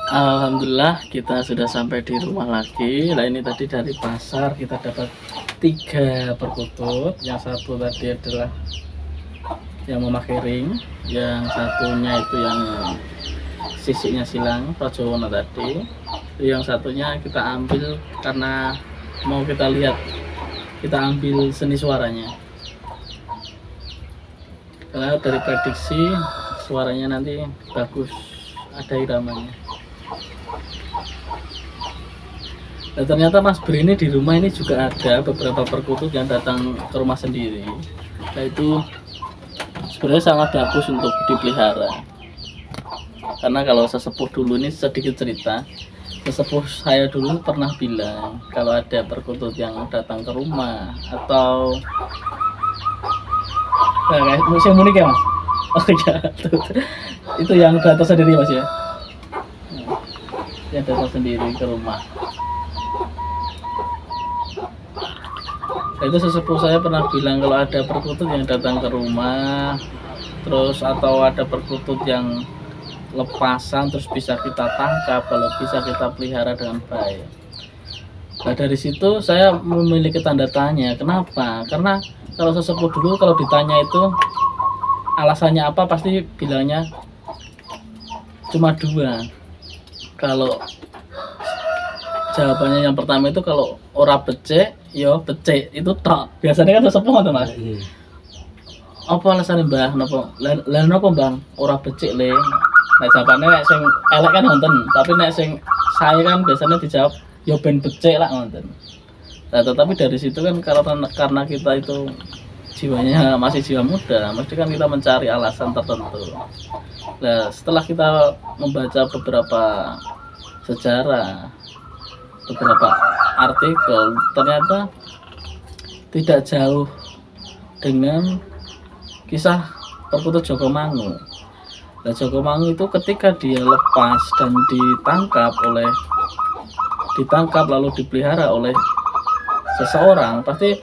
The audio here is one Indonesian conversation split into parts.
Alhamdulillah kita sudah sampai di rumah lagi. Nah ini tadi dari pasar kita dapat 3 perkutut. Yang satu tadi adalah yang memakai ring, yang satunya itu yang sisiknya silang Rajowono tadi. Yang satunya kita ambil karena mau kita lihat, kita ambil seni suaranya. Karena dari prediksi suaranya nanti bagus, ada iramanya. Nah, ternyata Mas Bri ini di rumah ini juga ada beberapa perkutut yang datang ke rumah sendiri. Nah itu sebenarnya sangat bagus untuk dipelihara. Karena kalau sesepuh dulu ini sedikit cerita, sesepuh saya dulu pernah bilang kalau ada perkutut yang datang ke rumah atau kayak musim unik ya Mas. Oh iya, itu yang datang sendiri Mas ya. Yang datang sendiri ke rumah. Itu sesepuh saya pernah bilang kalau ada perkutut yang datang ke rumah, terus atau ada perkutut yang lepasan terus bisa kita tangkap, kalau bisa kita pelihara dengan baik. Nah dari situ saya memiliki tanda tanya. Kenapa? Karena kalau sesepuh dulu kalau ditanya itu alasannya apa pasti bilangnya cuma 2. Kalau jawabannya yang pertama itu kalau ora becek, yo becek itu tok. Biasanya kan sesepuh ngono Mas. Apa alasannya Mbah? Lah napa Bang? Ora becek le. Nah jawabannya nek sing elek kan wonten, tapi nek sing saya kan biasanya dijawab yo ben becek lah wonten. Nah, tetapi dari situ kan karena kita itu jiwanya masih jiwa muda, mesti kan kita mencari alasan tertentu. Nah, setelah kita membaca beberapa sejarah, beberapa artikel, ternyata tidak jauh dengan kisah perkutut Jogomangu. Nah, Jogomangu itu ketika dia lepas dan ditangkap lalu dipelihara oleh seseorang, pasti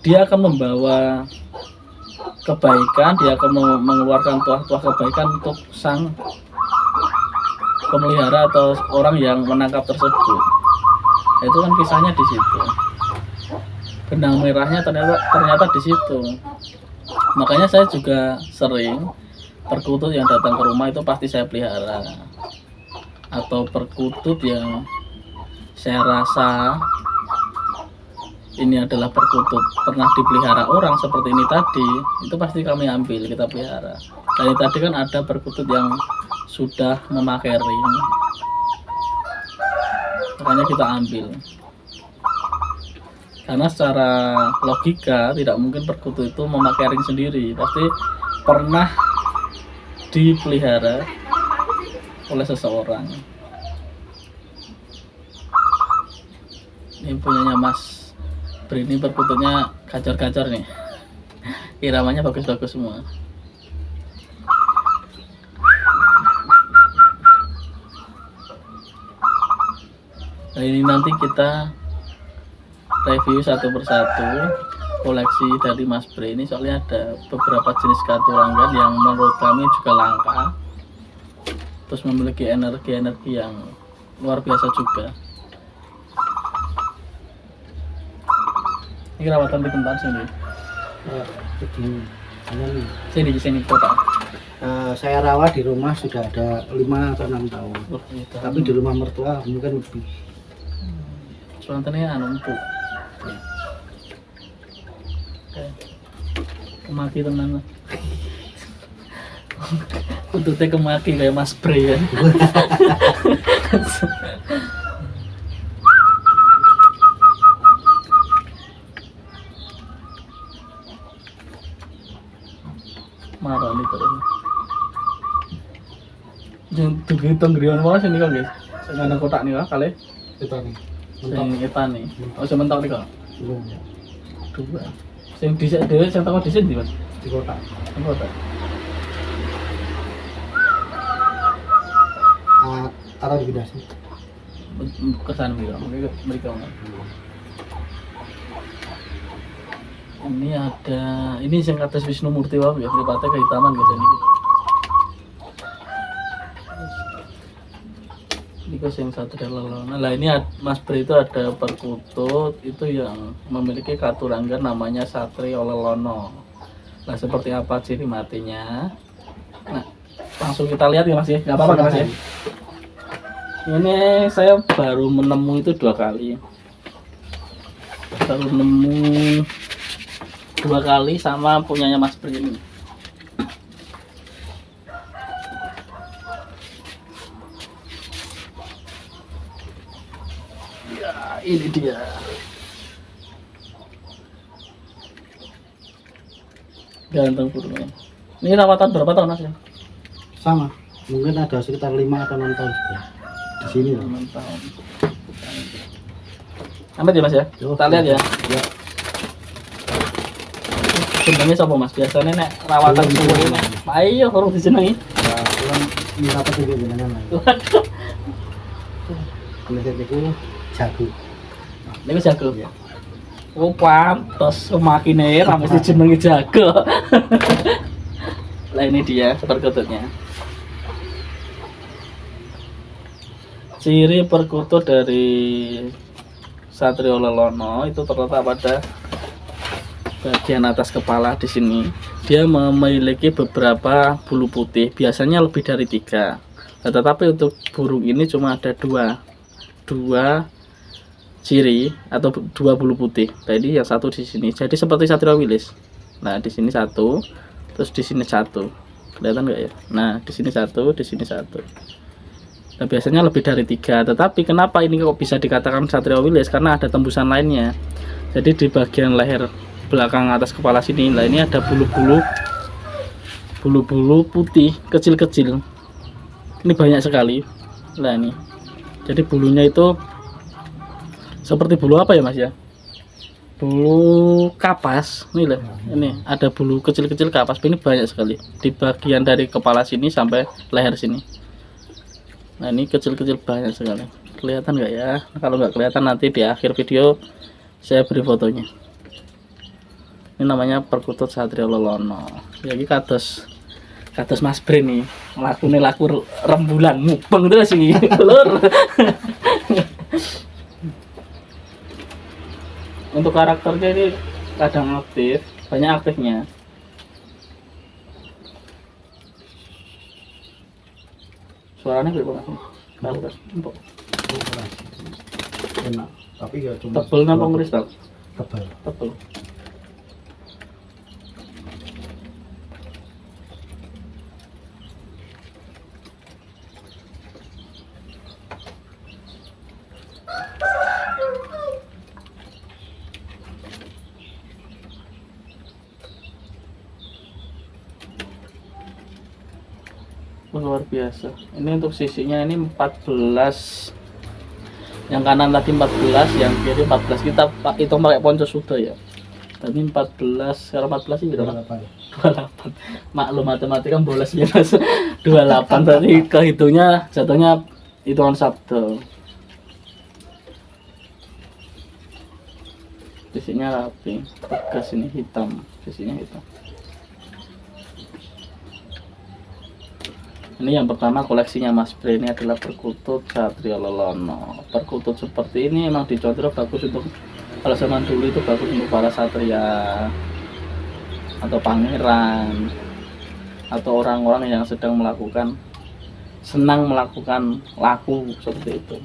dia akan membawa kebaikan, dia akan mengeluarkan tuah-tuah kebaikan untuk sang pemelihara atau orang yang menangkap tersebut. Nah, itu kan kisahnya di situ. Benang merahnya ternyata di situ. Makanya saya juga sering perkutut yang datang ke rumah itu pasti saya pelihara. Atau perkutut yang saya rasa ini adalah perkutut pernah dipelihara orang seperti ini tadi, itu pasti kami ambil, kita pelihara. Dan tadi kan ada perkutut yang sudah memakai ring, makanya kita ambil. Karena secara logika tidak mungkin perkutut itu memakai ring sendiri, pasti pernah dipelihara oleh seseorang. Ini punyanya Mas ini perkututnya gacor-gacor nih, iramanya bagus-bagus semua. Nah ini nanti kita review satu persatu koleksi dari Mas Bri ini, soalnya ada beberapa jenis gaturanggan yang menurut kami juga langka, terus memiliki energi yang luar biasa juga. Ini rawatan di tempat sini. Sini kota. Saya rawat di rumah sudah ada 5 atau 6 tahun. Oh, gitu. Tapi di rumah mertua mungkin lebih. Soalnya empuk. Kemaki teman. Untutnya kemaki kayak Mas Bri kan. Marah nih terus. Jangan dihitung grion wae sini kok guys. Sing ana kotak nih kali. Itu nih. Sing etan nih. Oh sementok nih kok. Belum ya. 2. Sing dhisik dhewe sing teko dhisik ndi Mas? Di kotak. Sing kotak. Taruh di gudasi. Kesan mereka. Ini ada, ini yang atas Wisnu Murti wae ya, mripate kehitaman guys ini. Itu sing Satria Lelana. Lah ini Mas Bri itu ada perkutut itu yang memiliki katurangga namanya Satria Lelana. Nah seperti apa ciri matinya? Nah langsung kita lihat ya Mas ya. Nggak apa-apa kan Mas ya? Ini saya baru menemu itu 2 kali. Baru nemu 2 kali sama punyanya Mas Bri ini. Ini dia. Ganteng burungnya. Ini rawatan berapa tahun Mas ya? Sama, mungkin ada sekitar 5 atau 6 tahun juga di sini loh. 6 tahun. Ambil ya Mas ya? Kita lihat ya. Ya. Jenenge sapa Mas? Biasanya nek rawatan suwe ini. Ayo urung dijenengi. Ya, kurang minta petunjuk jenengan lah. Waduh. Kulit itu jago. Niku jago. Ya. Oh pantes makine ra mesti jenenge jago. Lah ini dia perkututnya. Ciri perkutut dari Satria Lelana itu terletak pada bagian atas kepala di sini. Dia memiliki beberapa bulu putih, biasanya lebih dari 3. Nah, tetapi untuk burung ini cuma ada dua ciri atau 2 bulu putih. Tadi yang satu di sini. Jadi seperti Satria Wilis. Nah, di sini 1, terus di sini 1. Kelihatan nggak ya? Nah, di sini 1, di sini 1. Nah, biasanya lebih dari 3. Tetapi kenapa ini kok bisa dikatakan Satria Wilis? Karena ada tembusan lainnya. Jadi di bagian leher belakang atas kepala sini, nah ini ada bulu-bulu putih kecil-kecil. Ini banyak sekali. Nah ini. Jadi bulunya itu seperti bulu apa ya Mas ya? Bulu kapas. Ini loh. Ini ada bulu kecil-kecil kapas. Ini banyak sekali di bagian dari kepala sini sampai leher sini. Nah ini kecil-kecil banyak sekali. Kelihatan nggak ya? Kalau nggak kelihatan nanti di akhir video saya beri fotonya. Ini namanya perkutut Satria Lelana. Jadi kados Mas Bri nih. Laku rembulan mubeng terus iki. Lur. Untuk karakternya ini kadang aktif, banyak aktifnya. Suaranya berapa sih? Empuk. Enak, tapi ya cuma Tebel napa kristal? tebal. Tebel. Luar biasa. Ini untuk sisinya ini 14. Yang kanan tadi 14, yang kiri 14. Kita hitung pakai ponco sudah ya. Tadi 14, sekarang 14 ini berapa? 28. Maklum matematika bolos ya Mas. 28 tadi kehitungnya jatuhnya hitungan Sabtu. Sisinya rapi, tegas ini hitam, sisinya hitam. Ini yang pertama koleksinya Mas Bri, ini adalah perkutut Satria Lelana. Perkutut seperti ini memang dicontoh bagus untuk, kalau zaman dulu itu bagus untuk para satria atau pangeran atau orang-orang yang sedang senang melakukan laku seperti itu.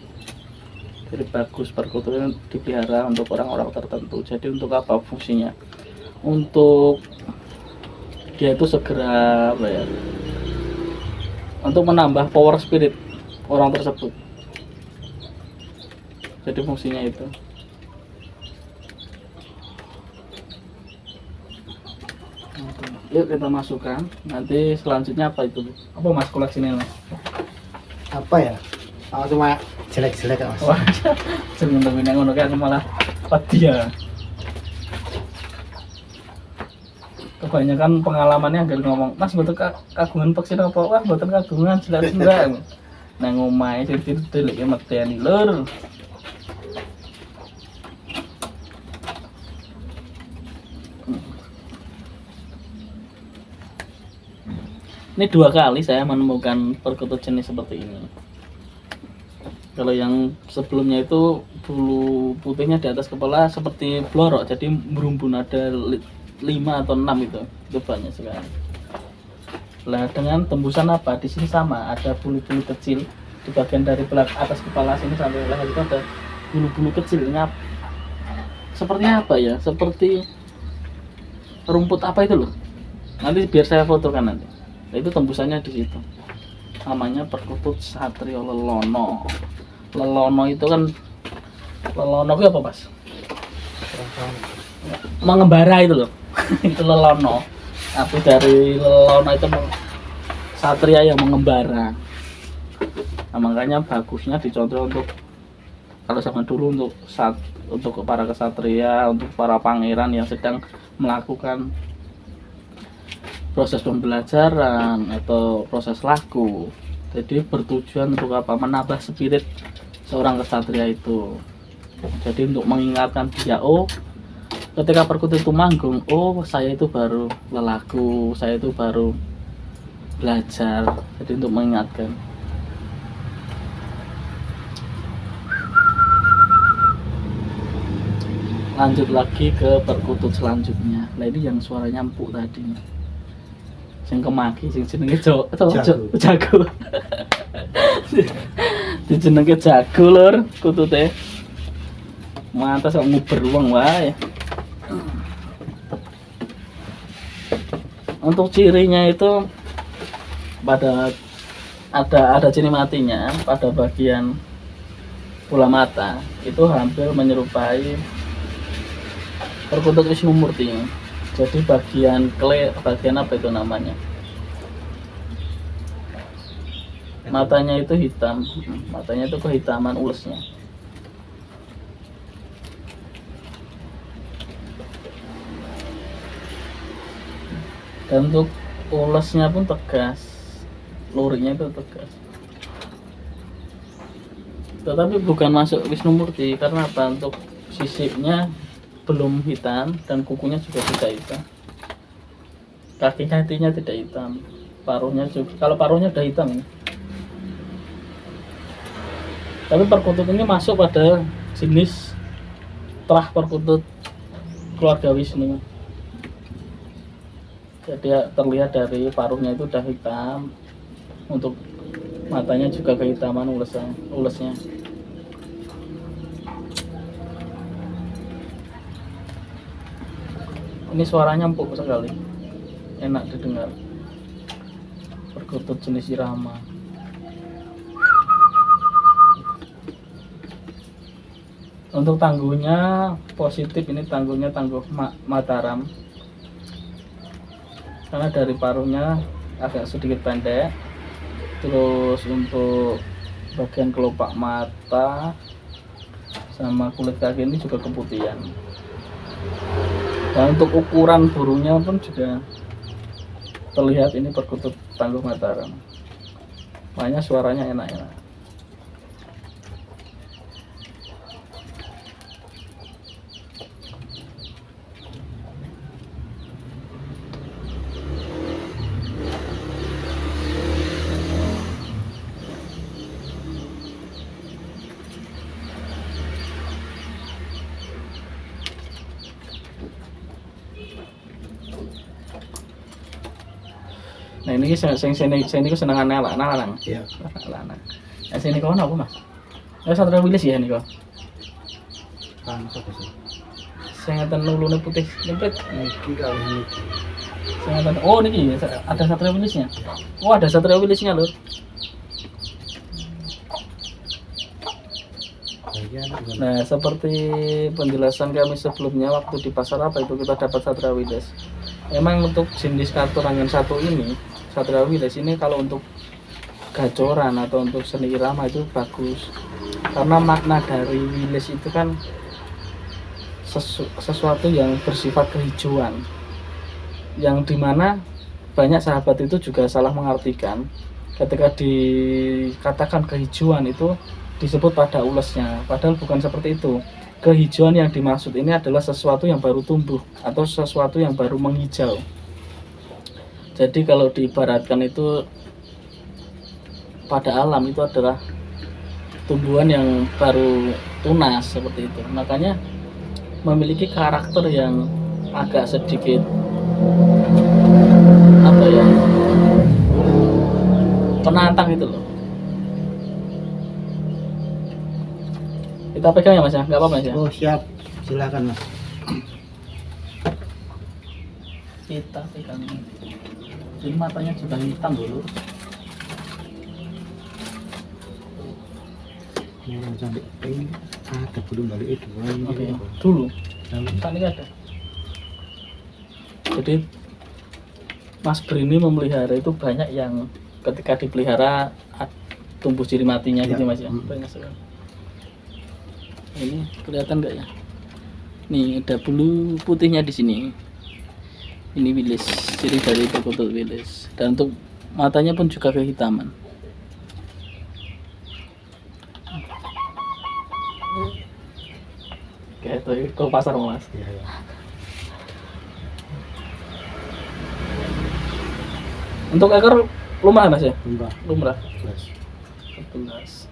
Jadi bagus perkutut ini dipelihara untuk orang-orang tertentu. Jadi untuk apa fungsinya? Untuk dia itu segera apa ya? Untuk menambah power spirit orang tersebut. Jadi fungsinya itu. Yuk kita masukkan. Nanti selanjutnya apa itu? Apa Mas koleksinya Mas? Apa ya? Oh, cuma jelek-jelek Mas. Wah, jeneng yang ngono kan malah pedia. Kebanyakan pengalamannya agak ngomong, Mas betul kagungan vaksin apa? Wah betul kagungan jelas enggak. Nang omahe tidur lagi medeni lur. Ini 2 kali saya menemukan perkutut jenis seperti ini. Kalau yang sebelumnya itu bulu putihnya di atas kepala seperti blorok, jadi berumbun ada 5 atau 6 itu banyak sekali. Nah, dengan tembusan apa? Di sini sama, ada bulu-bulu kecil di bagian dari belakang atas kepala sini sampai leher itu ada bulu-bulu kecil. Ngap. Seperti apa ya? Seperti rumput apa itu loh. Nanti biar saya fotokan nanti. Nah, itu tembusannya di situ. Namanya perkutut Satrio Lelono. Lelono itu kan, lelono itu apa Mas? Mengembara itu loh. Itu lelono. Tapi dari lelono itu satria yang mengembara. Nah, makanya bagusnya dicontoh untuk kalau zaman dulu untuk para kesatria, untuk para pangeran yang sedang melakukan proses pembelajaran atau proses laku. Jadi bertujuan untuk apa? Menambah spirit seorang kesatria itu. Jadi untuk mengingatkan dia, oh ketika perkutut itu manggung, oh saya itu baru lelaku, saya itu baru belajar. Jadi untuk mengingatkan. Lanjut lagi ke perkutut selanjutnya. Nah ini yang suaranya empuk tadi. Sing kemaki, sing jenenge jago. Dijenenge jago lur, kutute. Mantas kok nguber wong wae. Untuk cirinya itu pada ada ciri matinya pada bagian bola mata itu hampir menyerupai perkutut Wisnumurti. Jadi bagian apa itu namanya? Matanya itu hitam, matanya itu kehitaman ulesnya. Dan untuk ulesnya pun tegas, luringnya itu tegas. Tetapi bukan masuk Wisnumurti karena apa? Untuk sisipnya belum hitam dan kukunya juga tidak hitam. Kaki-kakinya tidak hitam, paruhnya juga. Kalau paruhnya udah hitam ini. Tapi perkutut ini masuk pada jenis terah perkutut keluarga Wisnu. Jadi terlihat dari paruhnya itu udah hitam, untuk matanya juga kehitaman ulesnya. Ini suaranya empuk sekali, enak didengar. Perkutut jenis irama. Untuk tangguhnya positif, ini tangguh Mataram. Karena dari paruhnya agak sedikit pendek. Terus untuk bagian kelopak mata sama kulit kaki ini juga keputihan. Dan untuk ukuran burungnya pun juga terlihat ini perkutut tangguh Mataram. Makanya suaranya enak-enak. Nah ini sini kesenangan anak-anak. Iya. Anak-anak. Nah sini kau apa Mas? Ya Satria Wilis ya nih kau. Kan sapa sih? Saya ngeten lulune putih nyemprit. Iki kali ini. Saya ngeten. Oh niki ada Satria Wilisnya. Oh ada Satria Wilisnya loh. Nah seperti penjelasan kami sebelumnya waktu di pasar apa itu kita dapat Satria Wilis. Emang untuk jenis kartu rangan satu ini, Satria Wilis ini kalau untuk gacoran atau untuk seni irama itu bagus. Karena makna dari wilis itu kan sesuatu yang bersifat kehijauan. Yang dimana banyak sahabat itu juga salah mengartikan ketika dikatakan kehijauan itu disebut pada ulesnya, padahal bukan seperti itu. Kehijauan yang dimaksud ini adalah sesuatu yang baru tumbuh atau sesuatu yang baru menghijau. Jadi kalau diibaratkan itu pada alam itu adalah tumbuhan yang baru tunas seperti itu. Makanya memiliki karakter yang agak sedikit apa ya, penantang itu loh. Kita pegang ya Mas ya, nggak apa-apa Mas ya. Oh siap, silakan Mas. Kita pegang. Jadi matanya sudah hitam dulu. Jangan sampai ini ada belum balik itu. Oke, dulu. Lalu Saat ini ada. Jadi Mas Brini memelihara itu banyak yang ketika dipelihara tumbuh ciri matinya Ya. gitu Mas ya. Banyak sekali. Ini kelihatan nggak ya? Nih ada bulu putihnya di sini. Ini wilis, ciri dari perkutut wilis. Dan untuk matanya pun juga kehitaman. Oke, itu ke pasar Mas. ya, ya. Untuk ekor lumrah Mas ya? Enggak, Lumrah. jelas. 11.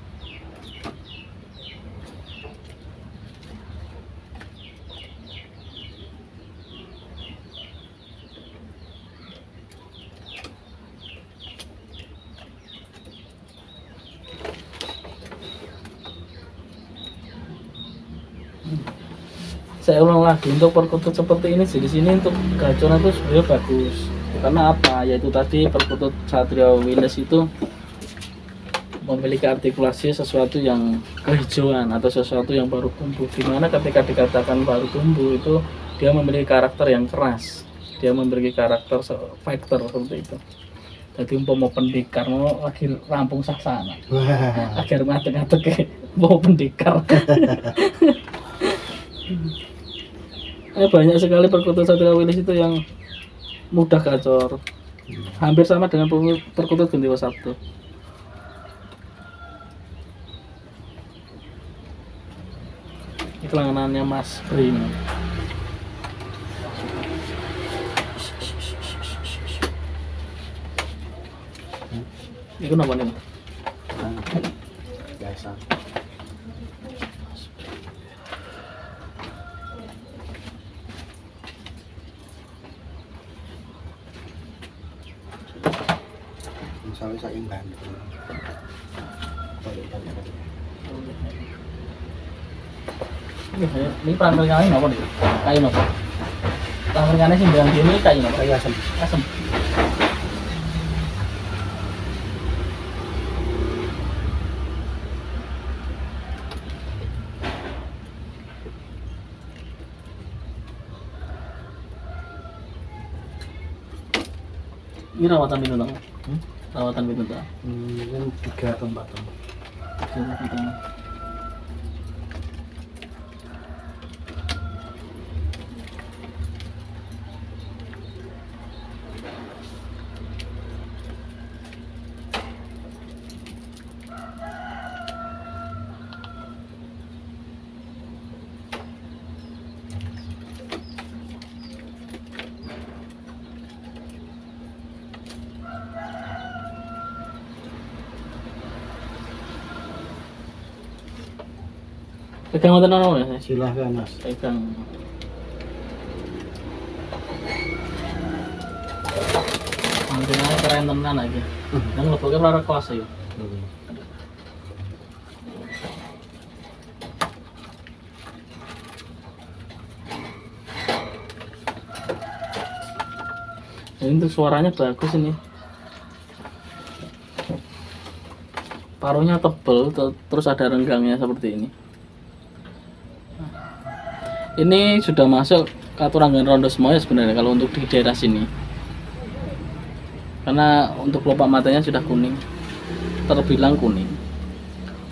Saya ulang lagi, untuk perkutut seperti ini di sini untuk gacoran itu sebenarnya bagus. Karena apa? Yaitu tadi perkutut Satria Wilis itu memiliki artikulasi sesuatu yang kehijauan atau sesuatu yang baru tumbuh. Dimana ketika dikatakan baru tumbuh itu dia memiliki karakter yang keras, dia memiliki karakter fighter seperti itu. Jadi umpama pendekar mau lagi rampung sasana, Wah, agar ngatek-ngatek mau pendekar. Banyak sekali perkutut Satria Wilis itu yang mudah gacor, hampir sama dengan perkutut Gendewa Sabdo. Ini kelanganannya Mas Brini. Ini kenapa nih? biasa. Misalnya saya ingin bantu. Balik. Ini pangkringannya apa nih? Kayu apa? Pangkringannya sih bilang gini kayu apa? Kayu asam. Asem. Ini rawatan pintu dong. Rawatan pintu dong. Mungkin 3 atau 4 tahun. Pegang wonten ono ya? Silahkan Mas. Pegang. Pangkringannya keren tenan lagi. Yang leboknya ora kos ya. Ini untuk suaranya bagus ini. Paruhnya tebel, terus ada renggangnya seperti ini. Ini sudah masuk Katurangan Rondo semuanya sebenarnya kalau untuk di daerah sini. Karena untuk kelopak matanya sudah kuning, terbilang kuning.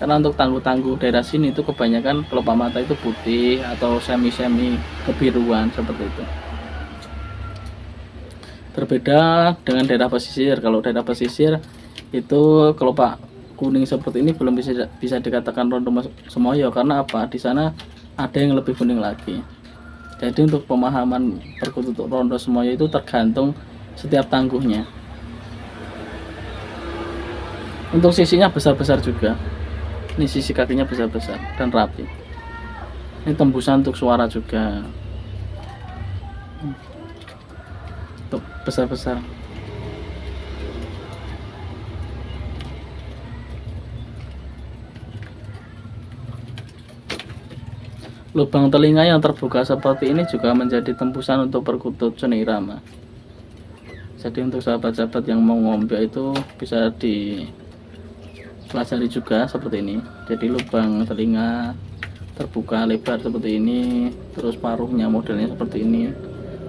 Karena untuk tangguh-tangguh daerah sini itu kebanyakan kelopak mata itu putih atau semi-semi kebiruan seperti itu. Berbeda dengan daerah pesisir. Kalau daerah pesisir itu kelopak kuning seperti ini belum bisa dikatakan Rondo Semoyo karena apa? Di sana ada yang lebih kuning lagi. Jadi untuk pemahaman perkutut Rondo Semoyo itu tergantung setiap tangguhnya. Untuk sisinya besar-besar juga. Ini sisi kakinya besar-besar dan rapi. Ini tembusan untuk suara juga. Tuh, besar-besar. Lubang telinga yang terbuka seperti ini juga menjadi tembusan untuk perkutut seni irama. Jadi untuk sahabat-sahabat yang mau ngombe itu bisa dipelajari juga seperti ini. Jadi lubang telinga terbuka lebar seperti ini, terus paruhnya modelnya seperti ini,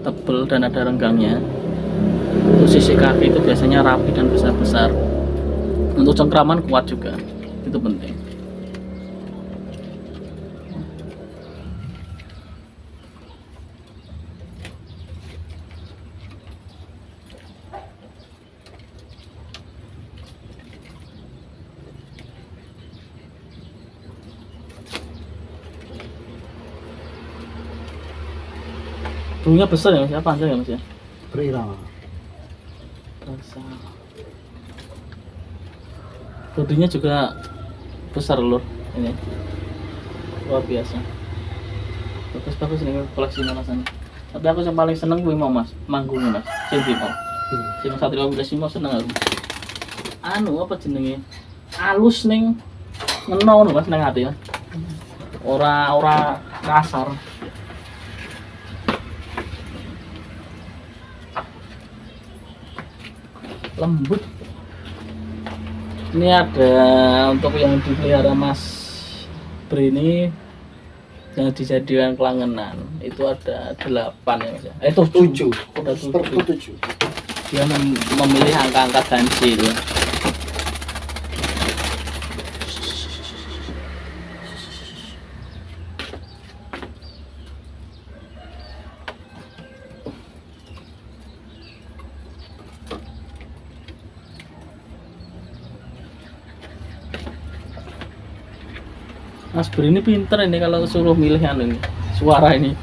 tebal dan ada renggangnya. Untuk sisi kaki itu biasanya rapi dan besar-besar. Untuk cengkraman kuat juga, itu penting. Burungnya besar ya mas ya, panjang ya mas ya? Berirama. Besar. Bodinya juga besar lur ini, luar biasa. Bagus ini koleksi malasannya. Tapi aku yang paling seneng gue mau mas, manggungnya mas, Cinti mau. Cinti Satrio Wilasimo seneng aku. Anu apa jenenge? Alus ning ngeno mas nang ati ya. Ora kasar. Lembut. Ini ada untuk yang dipelihara Mas Brini yang dijadikan kelangenan itu ada 8 ya mas ya. Itu 7. Udah 7. Dia memilih angka-angka ganjil. Mas Bri ini pinter ini kalau suruh milih ini suara ini.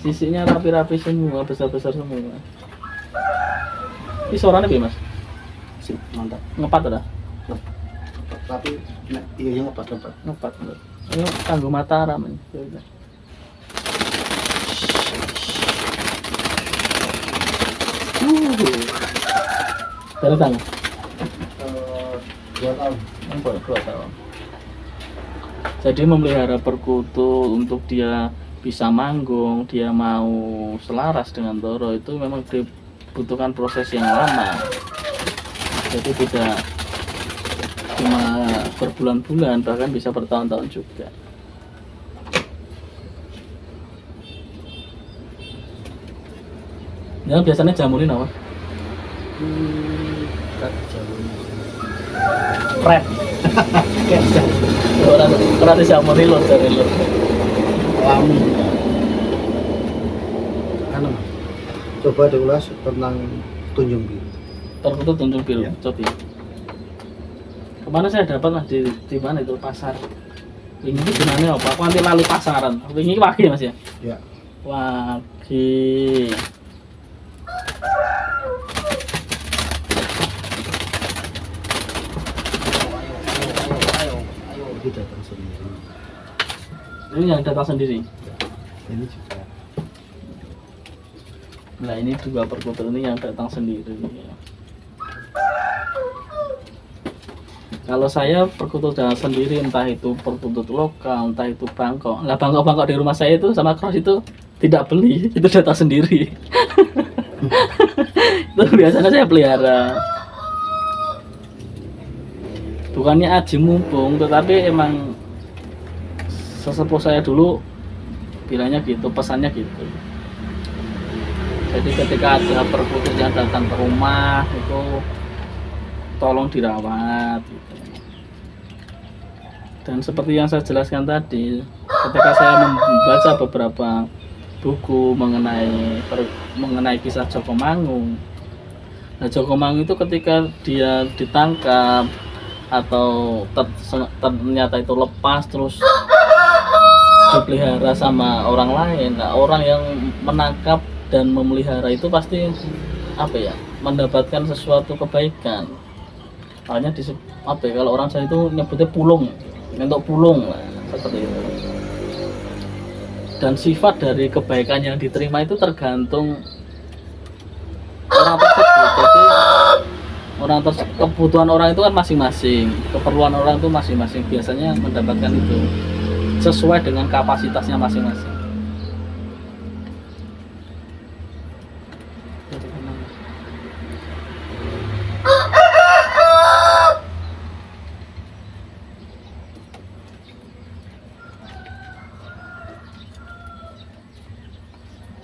Sisinya rapi-rapi semua, besar-besar semua. Ini suaranya gimana mas? Sip, mantap. Ngepat ada? Tapi iya ngepat. Ngepat. Ini kanggo Mataram ini. Dari tangan. 2 tahun. 2 tahun. Jadi memelihara perkutut untuk dia bisa manggung, dia mau selaras dengan toro itu memang dibutuhkan proses yang lama. Jadi tidak cuma berbulan-bulan, bahkan bisa bertahun-tahun juga. Ya biasanya jamurin apa? Red. Orang dijamurin loh dari lo. Alami. Anu, coba diulas tentang tunjung biru. Perkutut tunjung biru, Ya. coba. Kemana saya dapat mas di mana itu pasar? Ini gunanya apa? Aku nanti lalu pasaran. Ini wagi mas ya? Ya. Wagi. Ini datang sendiri. Ini yang datang sendiri. Ini juga. Nah ini dua perkutut ini yang datang sendiri. Kalau saya perkutut datang sendiri, entah itu perkutut lokal, entah itu bangkok. Lah bangkok-bangkok di rumah saya itu sama cross itu tidak beli, itu datang sendiri. Itu biasanya saya pelihara. Bukannya aji mumpung, tetapi emang sesepuh saya dulu bilangnya gitu, pesannya gitu. Jadi ketika ada perkutut yang datang ke rumah itu tolong dirawat gitu. Dan seperti yang saya jelaskan tadi, ketika saya membaca beberapa buku mengenai kisah Joko Mangung. Nah, Joko Mangung itu ketika dia ditangkap atau ternyata itu lepas terus dipelihara sama orang lain. Nah, orang yang menangkap dan memelihara itu pasti apa ya, mendapatkan sesuatu kebaikan. hanya apa ya, kalau orang saya itu nyebutnya pulung, untuk pulung lah, seperti itu. Dan sifat dari kebaikan yang diterima itu tergantung orang tersebut. Jadi kebutuhan orang itu kan masing-masing, keperluan orang itu masing-masing, biasanya mendapatkan itu sesuai dengan kapasitasnya masing-masing.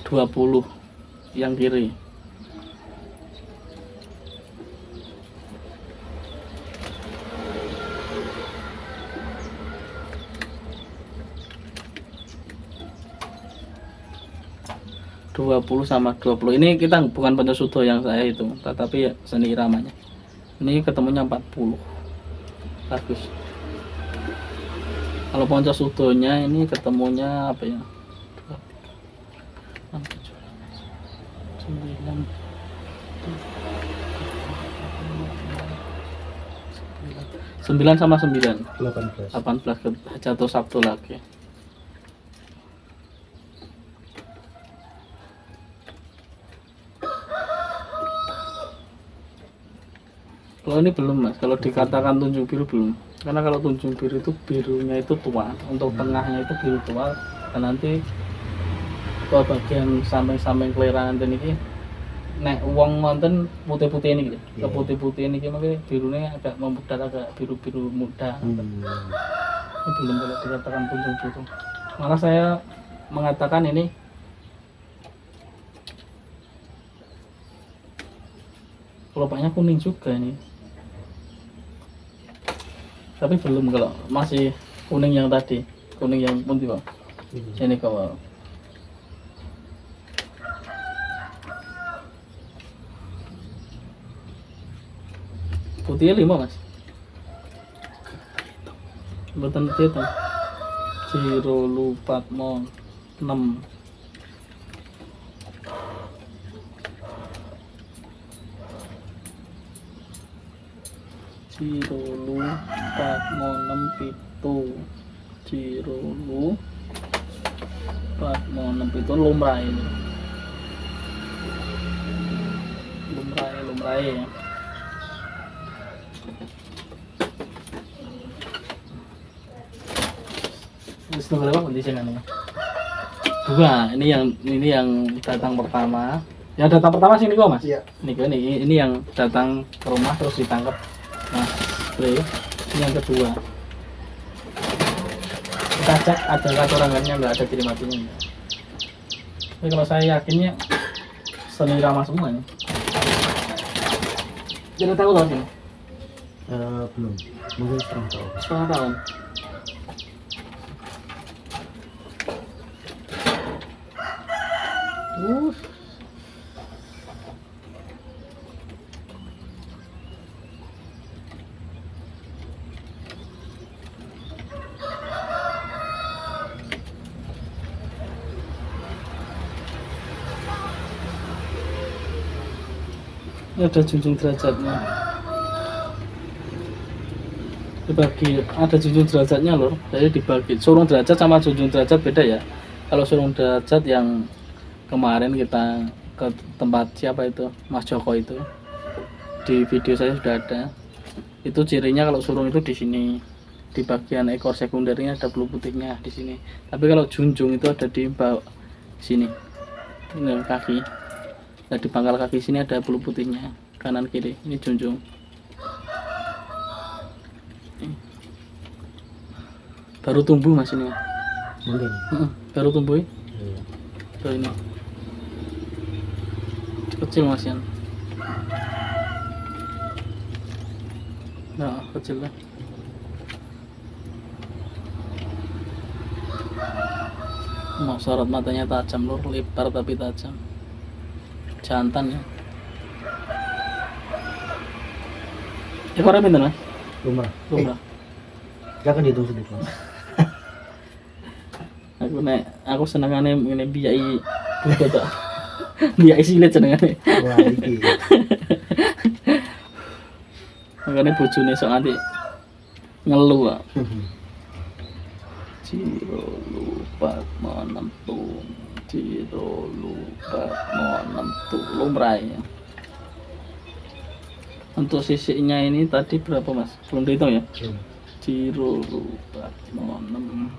20 yang kiri. Sama 20 ini kita bukan Pancosudo yang saya itu, tetapi ya seni iramanya. Ini ketemunya 40. Bagus. Kalau Pancosudonya ini ketemunya apa ya? 9 sama 9 18 jatuh Sabtu lagi. Kalau ini belum Mas, kalau dikatakan tunjung biru belum, karena kalau tunjung biru itu birunya itu tua, untuk tengahnya itu biru tua, dan nanti ke bagian samping-samping kelirangan ini nek wong wonten putih-putih ini gitu. Ke putih-putih ini makanya birunya agak memudar, agak biru-biru muda. Ini belum boleh dikatakan tunjung biru. Malah saya mengatakan ini kelopaknya kuning juga ini. Tapi belum, kalau masih kuning yang tadi, kuning yang putih Pak. Ini kawal. Putihnya 5 Mas. Betul itu. Ciro lupat mon 6. Ciro lupat mon 6 pitu. Ciro lupat mon 6 pitu lumrah ini. Lumrah ya. Terus berapa kondisi ini? 2. Ini yang datang pertama. Yang datang pertama sini kok Mas? Iya. Ini yang datang ke rumah terus ditangkap Mas Bre. Ini yang kedua. Kita cek ada katorangannya, nggak ada ciri matinya. Tapi kalau saya yakinnya seni irama semua ini. Jadi tahu tahun ini? Belum. Mungkin setengah tahun. Ini ada junjung derajatnya. Dibagi, ada junjung derajatnya loh. Jadi dibagi. Surung derajat sama junjung derajat beda ya. Kalau surung derajat yang kemarin kita ke tempat siapa itu, Mas Joko itu, di video saya sudah ada. Itu cirinya kalau surung itu di sini, di bagian ekor sekundernya ada bulu putihnya di sini. Tapi kalau junjung itu ada di bawah sini, ini kaki. Nah, di pangkal kaki sini ada bulu putihnya, kanan kiri. Ini junjung. Baru tumbuh Mas ini. Mungkin. Baru tumbuh. Tuh ini. Kecil Mas Yan. Nah, kecil lah. Mau sorot matanya tajam lur, lebar tapi tajam. Jantan ya. Ekornya pinter Mas? Lumrah. Jangan dihitung sedikit Mas. Aku senengane ngene biyai buta tok. Biyai silet senengane. Wah, iki. makanya bojone sok nanti ngeluh kok. Ciro lupa menentu, ciro lupa menentu, lumrah ya. Untuk sisiknya ini tadi berapa mas? Belum dihitung ya? Ciro lupa menem,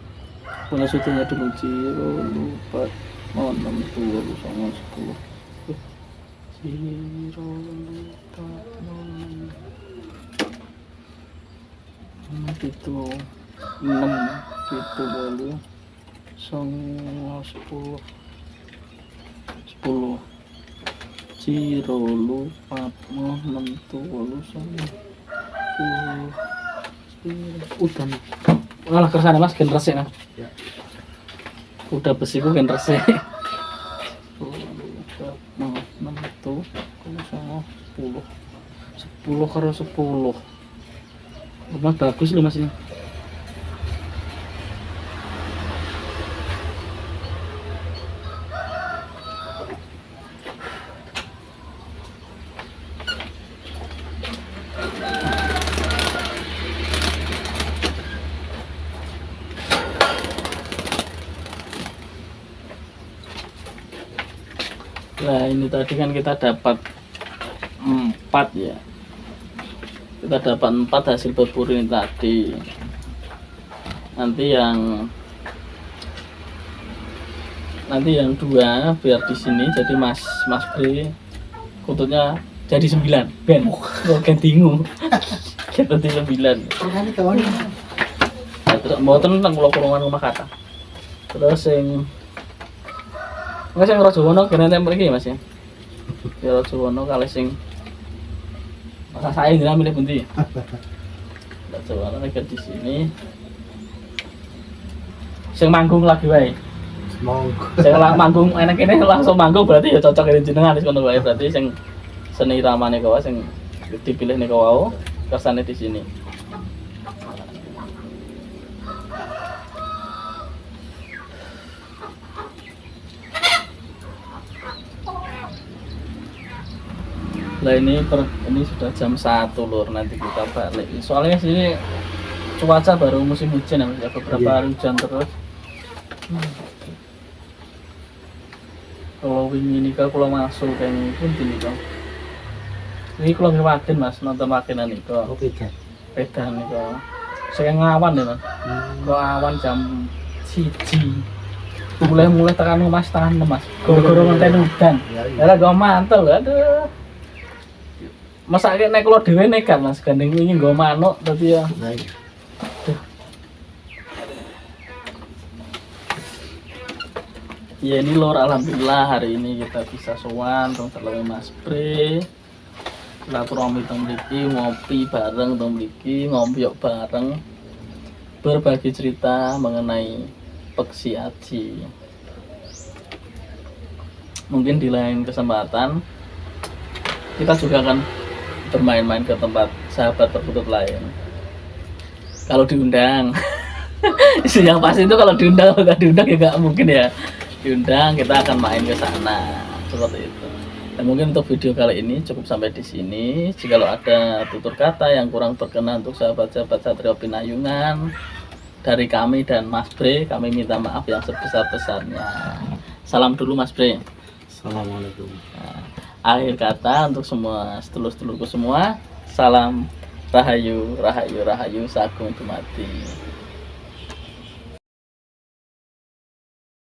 punya sudutnya dulu. Ciro lupa menentu, lalu sama 10. Ciro lupa menem, itu 6 itu lalu sama 10 Ciro lupa menentu lalu sama 10 udah malah kersane mas gen resik mas Ya. udah besiku gen resik lupa menentu lalu sama 10 karo 10 mas bagus loh mas ini. Nah ini tadi kan kita dapat 4 ya, kita dapat 4 hasil berburu ini tadi. Nanti yang 2 biar di sini jadi Mas Bre kututnya jadi 9 ben kan bingung kita di 9 terus mau tentang kurungan rumah kata terus nggak sing Rajawana kene tempe iki Mas ya. Ya Rajawana kali sing masa saya ngira milih pundi. Rajawana nek di sini. Sing manggung lagi wae. Monggo. Sing manggung enek kene langsung manggung berarti ya cocok kene jenengan wis ngono wae berarti sing seni iramane kok sing dipilih nek wau kersane di sini. Lah ini sudah jam 1 lur, nanti kita balik. Soalnya sini cuaca baru musim hujan ya, beberapa hari hujan terus. Kalau ini kalau masuk kayak pun ini kok. Ini kalau ngewakin mas nonton makinan nih kok. Oke, Pedan nih kok. Saya ngawan deh mas. Kok awan jam 1. Mulai tekan mas tahan mas. Goro-goro ngenteni udan. Ya gak mantel, aduh. Masa nek kalau dhewe nekat mas gandeng wingi nggo manuk tapi ya. Ya ini lor alhamdulillah hari ini kita bisa sowan tong telur Mas Bre. Silaturahmi tong mriki ngopi bareng tong mriki ngopiok bareng berbagi cerita mengenai Peksi Aji. Mungkin di lain kesempatan kita juga akan bermain-main ke tempat sahabat tertutup lain kalau diundang. Yang pasti itu kalau diundang, kalau nggak diundang ya nggak mungkin ya diundang, kita akan main ke sana seperti itu. Dan mungkin untuk video kali ini cukup sampai di sini. Jika ada tutur kata yang kurang berkenan untuk sahabat-sahabat Satrio Pinayungan dari kami dan Mas Bre, kami minta maaf yang sebesar-besarnya. Salam dulu Mas Bre. Assalamualaikum. Akhir kata untuk semua sedulur-sedulurku semua, salam rahayu, rahayu, rahayu, sagung dumadi.